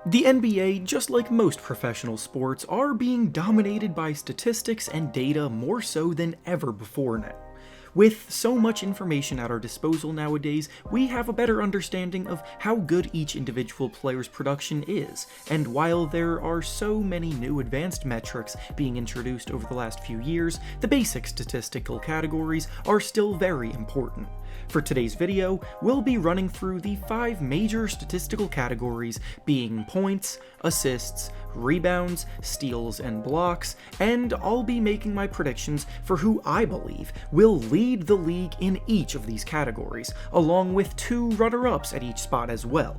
The NBA, just like most professional sports, are being dominated by statistics and data more so than ever before now. With so much information at our disposal nowadays, we have a better understanding of how good each individual player's production is, and while there are so many new advanced metrics being introduced over the last few years, the basic statistical categories are still very important. For today's video, we'll be running through the 5 major statistical categories, being points, assists, rebounds, steals, and blocks, and I'll be making my predictions for who I believe will lead the league in each of these categories, along with 2 runner-ups at each spot as well.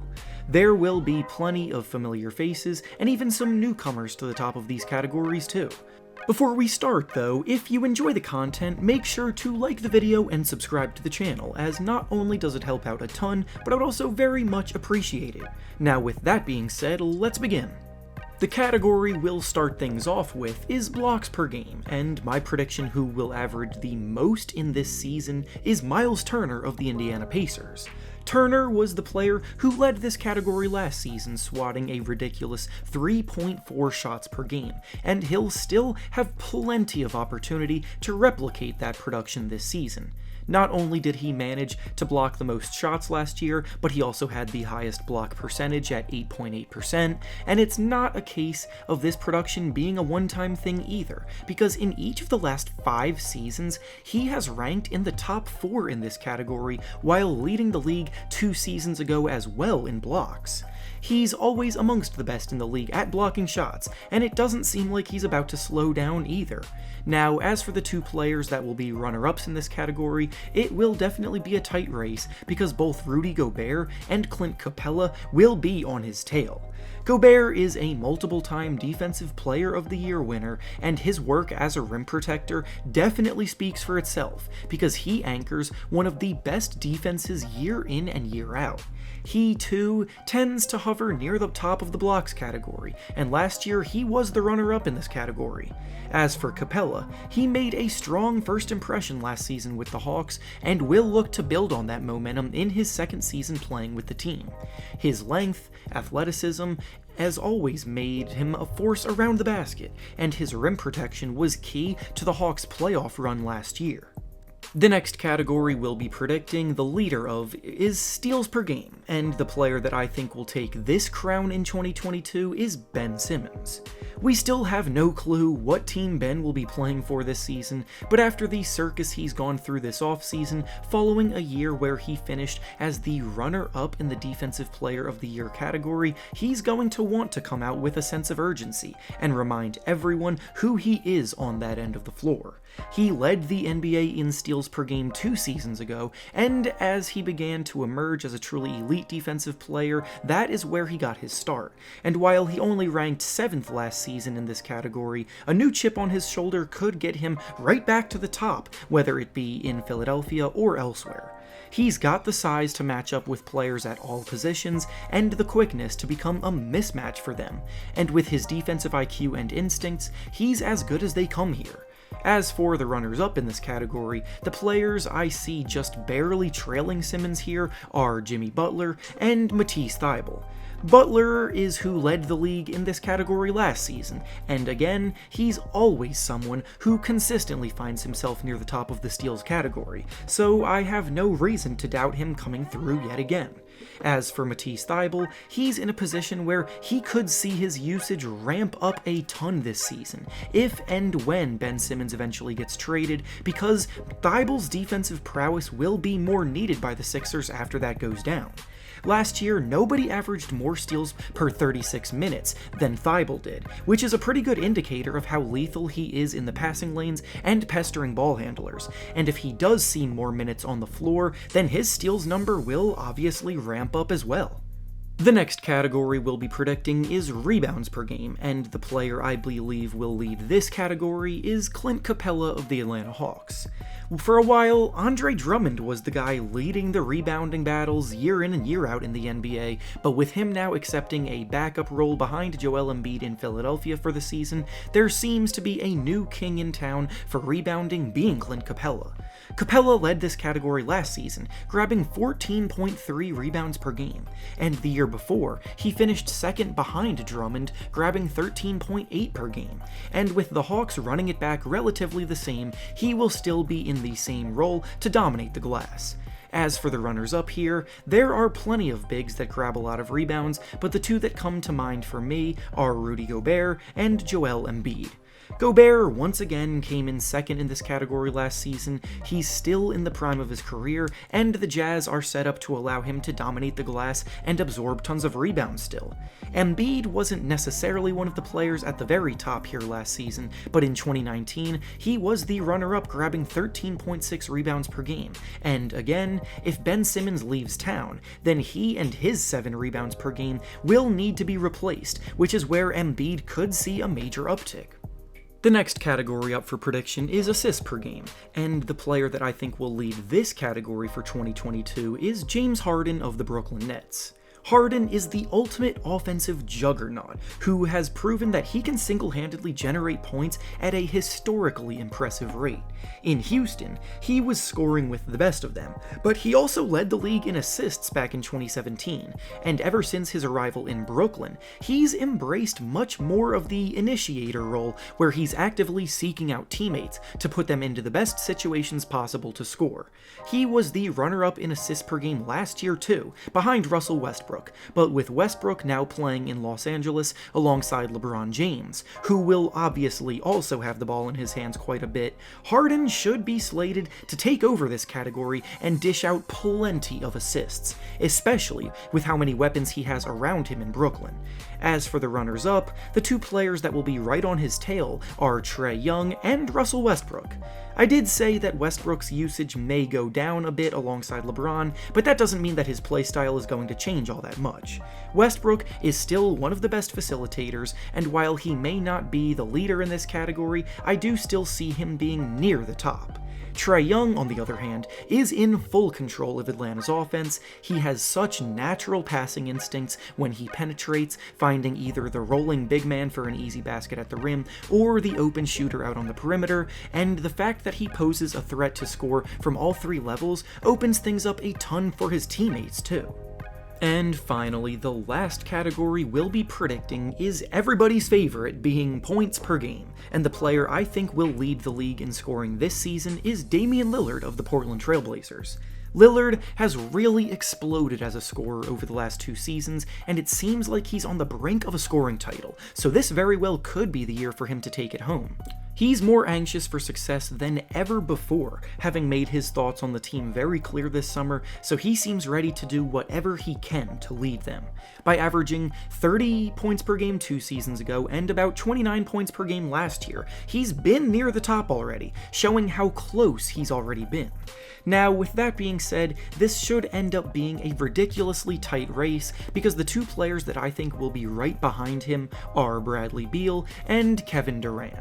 There will be plenty of familiar faces, and even some newcomers to the top of these categories too. Before we start though, if you enjoy the content, make sure to like the video and subscribe to the channel, as not only does it help out a ton, but I would also very much appreciate it. Now with that being said, let's begin. The category we'll start things off with is blocks per game, and my prediction who will average the most in this season is Myles Turner of the Indiana Pacers. Turner was the player who led this category last season, swatting a ridiculous 3.4 shots per game, and he'll still have plenty of opportunity to replicate that production this season. Not only did he manage to block the most shots last year, but he also had the highest block percentage at 8.8%, and it's not a case of this production being a one-time thing either, because in each of the last 5 seasons, he has ranked in the top 4 in this category, while leading the league 2 seasons ago as well in blocks. He's always amongst the best in the league at blocking shots, and it doesn't seem like he's about to slow down either. Now, as for the 2 players that will be runner-ups in this category, it will definitely be a tight race, because both Rudy Gobert and Clint Capela will be on his tail. Gobert is a multiple-time Defensive Player of the Year winner, and his work as a rim protector definitely speaks for itself, because he anchors one of the best defenses year in and year out. He, too, tends to hover near the top of the blocks category, and last year he was the runner-up in this category. As for Capela, he made a strong first impression last season with the Hawks, and will look to build on that momentum in his second season playing with the team. His length, athleticism, as always made him a force around the basket, and his rim protection was key to the Hawks' playoff run last year. The next category we'll be predicting the leader of is steals per game, and the player that I think will take this crown in 2022 is Ben Simmons. We still have no clue what team Ben will be playing for this season, but after the circus he's gone through this offseason, following a year where he finished as the runner-up in the Defensive Player of the Year category, he's going to want to come out with a sense of urgency and remind everyone who he is on that end of the floor. He led the NBA in steals per game 2 seasons ago, and as he began to emerge as a truly elite defensive player, that is where he got his start. And while he only ranked 7th last season in this category, a new chip on his shoulder could get him right back to the top, whether it be in Philadelphia or elsewhere. He's got the size to match up with players at all positions, and the quickness to become a mismatch for them, and with his defensive IQ and instincts, he's as good as they come here. As for the runners-up in this category, the players I see just barely trailing Simmons here are Jimmy Butler and Matisse Thybulle. Butler is who led the league in this category last season, and again, he's always someone who consistently finds himself near the top of the steals category, so I have no reason to doubt him coming through yet again. As for Matisse Thybulle, he's in a position where he could see his usage ramp up a ton this season, if and when Ben Simmons eventually gets traded, because Thybulle's defensive prowess will be more needed by the Sixers after that goes down. Last year, nobody averaged more steals per 36 minutes than Thybulle did, which is a pretty good indicator of how lethal he is in the passing lanes and pestering ball handlers, and if he does see more minutes on the floor, then his steals number will obviously ramp up as well. The next category we'll be predicting is rebounds per game, and the player I believe will lead this category is Clint Capela of the Atlanta Hawks. For a while, Andre Drummond was the guy leading the rebounding battles year in and year out in the NBA, but with him now accepting a backup role behind Joel Embiid in Philadelphia for the season, there seems to be a new king in town for rebounding being Clint Capela. Capela led this category last season, grabbing 14.3 rebounds per game, and the year year before, he finished second behind Drummond, grabbing 13.8 per game, and with the Hawks running it back relatively the same, he will still be in the same role to dominate the glass. As for the runners-up here, there are plenty of bigs that grab a lot of rebounds, but the two that come to mind for me are Rudy Gobert and Joel Embiid. Gobert once again came in second in this category last season. He's still in the prime of his career, and the Jazz are set up to allow him to dominate the glass and absorb tons of rebounds still. Embiid wasn't necessarily one of the players at the very top here last season, but in 2019, he was the runner-up, grabbing 13.6 rebounds per game. And again, if Ben Simmons leaves town, then he and his 7 rebounds per game will need to be replaced, which is where Embiid could see a major uptick. The next category up for prediction is assists per game, and the player that I think will lead this category for 2022 is James Harden of the Brooklyn Nets. Harden is the ultimate offensive juggernaut, who has proven that he can single-handedly generate points at a historically impressive rate. In Houston, he was scoring with the best of them, but he also led the league in assists back in 2017, and ever since his arrival in Brooklyn, he's embraced much more of the initiator role, where he's actively seeking out teammates to put them into the best situations possible to score. He was the runner-up in assists per game last year too, behind Russell Westbrook, but with Westbrook now playing in Los Angeles alongside LeBron James, who will obviously also have the ball in his hands quite a bit, Harden should be slated to take over this category and dish out plenty of assists, especially with how many weapons he has around him in Brooklyn. As for the runners-up, the two players that will be right on his tail are Trae Young and Russell Westbrook. I did say that Westbrook's usage may go down a bit alongside LeBron, but that doesn't mean that his playstyle is going to change all that much. Westbrook is still one of the best facilitators, and while he may not be the leader in this category, I do still see him being near the top. Trae Young, on the other hand, is in full control of Atlanta's offense. He has such natural passing instincts when he penetrates, finding either the rolling big man for an easy basket at the rim or the open shooter out on the perimeter, and the fact that he poses a threat to score from all 3 levels opens things up a ton for his teammates too. And finally, the last category we'll be predicting is everybody's favorite, being points per game, and the player I think will lead the league in scoring this season is Damian Lillard of the Portland Trail Blazers. Lillard has really exploded as a scorer over the last 2 seasons, and it seems like he's on the brink of a scoring title, so this very well could be the year for him to take it home. He's more anxious for success than ever before, having made his thoughts on the team very clear this summer, so he seems ready to do whatever he can to lead them. By averaging 30 points per game 2 seasons ago and about 29 points per game last year, he's been near the top already, showing how close he's already been. Now, with that being said, this should end up being a ridiculously tight race, because the 2 players that I think will be right behind him are Bradley Beal and Kevin Durant.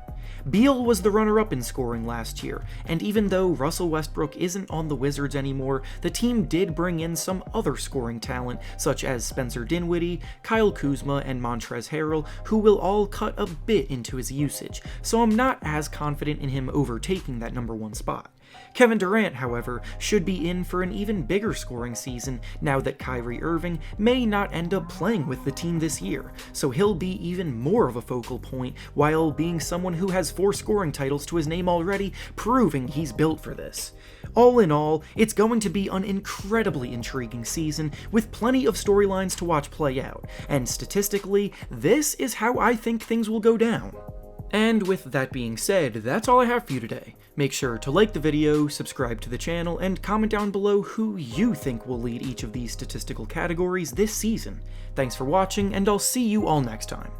Beal was the runner-up in scoring last year, and even though Russell Westbrook isn't on the Wizards anymore, the team did bring in some other scoring talent, such as Spencer Dinwiddie, Kyle Kuzma, and Montrezl Harrell, who will all cut a bit into his usage, so I'm not as confident in him overtaking that number 1 spot. Kevin Durant, however, should be in for an even bigger scoring season now that Kyrie Irving may not end up playing with the team this year, so he'll be even more of a focal point while being someone who has 4 scoring titles to his name already, proving he's built for this. All in all, it's going to be an incredibly intriguing season with plenty of storylines to watch play out, and statistically, this is how I think things will go down. And with that being said, that's all I have for you today. Make sure to like the video, subscribe to the channel, and comment down below who you think will lead each of these statistical categories this season. Thanks for watching, and I'll see you all next time.